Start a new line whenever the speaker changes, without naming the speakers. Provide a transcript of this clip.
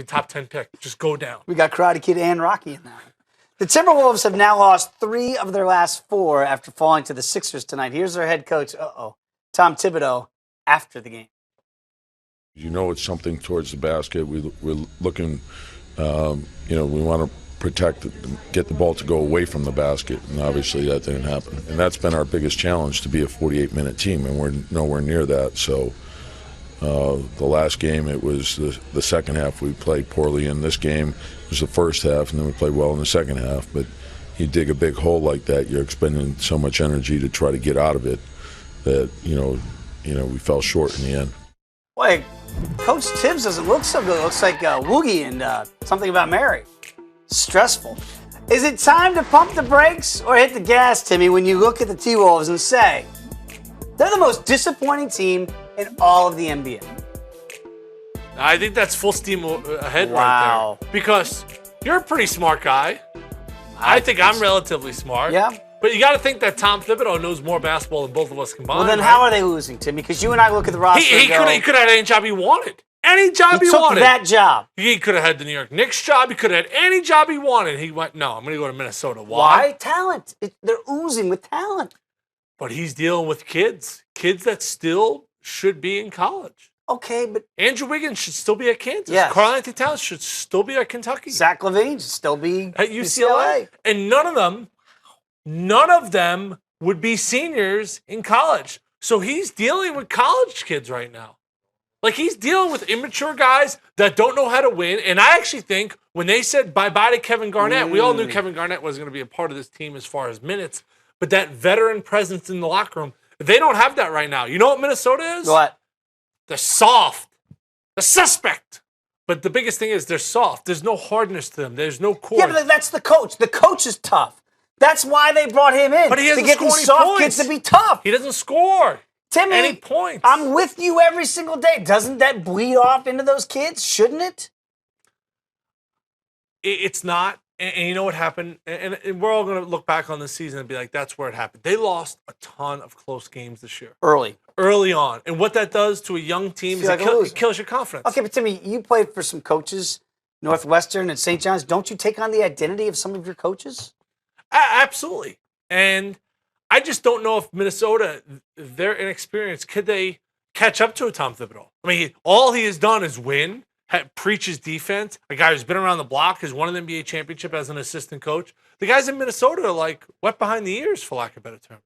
Top 10 pick. Just go down.
We got Karate Kid and Rocky in that. The Timberwolves have now lost 3 of their last 4 after falling to the Sixers tonight. Here's their head coach, Tom Thibodeau, after the game.
You know, it's something towards the basket. We're looking, we want to protect, get the ball to go away from the basket, and obviously that didn't happen. And that's been our biggest challenge, to be a 48-minute team, and we're nowhere near that. So the last game, it was the second half we played poorly. In this game, it was the first half, and then we played well in the second half. But you dig a big hole like that, you're expending so much energy to try to get out of it that, we fell short in the end.
Boy, Coach Tibbs doesn't look so good. It looks like Woogie and something about Mary. Stressful. Is it time to pump the brakes or hit the gas, Timmy, when you look at the T-Wolves and say, they're the most disappointing team in all of the NBA?
I think that's full steam ahead
Wow.
right there. Because you're a pretty smart guy. I think I'm relatively smart.
Yeah.
But you got to think that Tom Thibodeau knows more basketball than both of us combined.
Well, then
right?
how are they losing, Timmy? Because you and I look at the roster
He could have had any job he wanted. Any job he
took
wanted.
that job.
He could have had the New York Knicks job. He could have had any job he wanted. He went, no, I'm going to go to Minnesota. Why?
Talent. They're oozing with talent.
But he's dealing with kids that still should be in college.
Okay, but
Andrew Wiggins should still be at Kansas.
Yes.
Karl-Anthony Towns should still be at Kentucky.
Zach LaVine should still be
At UCLA. And none of them would be seniors in college. So he's dealing with college kids right now. Like, he's dealing with immature guys that don't know how to win. And I actually think when they said bye-bye to Kevin Garnett, we all knew Kevin Garnett was going to be a part of this team as far as minutes. But that veteran presence in the locker room, they don't have that right now. You know what Minnesota is?
What?
They're soft. They're suspect. But the biggest thing is they're soft. There's no hardness to them. There's no core.
Yeah, but that's the coach. The coach is tough. That's why they brought him in.
But he doesn't
to get
score
these
any
soft
points.
kids to be tough.
He doesn't score
Timmy,
any points.
I'm with you every single day. Doesn't that bleed off into those kids? Shouldn't it?
It's not. And you know what happened? And we're all going to look back on this season and be like, that's where it happened. They lost a ton of close games this year. Early on. And what that does to a young team is it kills your confidence.
Okay, but Timmy, you played for some coaches, Northwestern and St. John's. Don't you take on the identity of some of your coaches?
Absolutely. And I just don't know if Minnesota, their inexperience, could they catch up to a Tom Thibodeau? I mean, all he has done is win. Preaches defense. A guy who's been around the block, has won an NBA championship as an assistant coach. The guys in Minnesota are like wet behind the ears, for lack of better terms.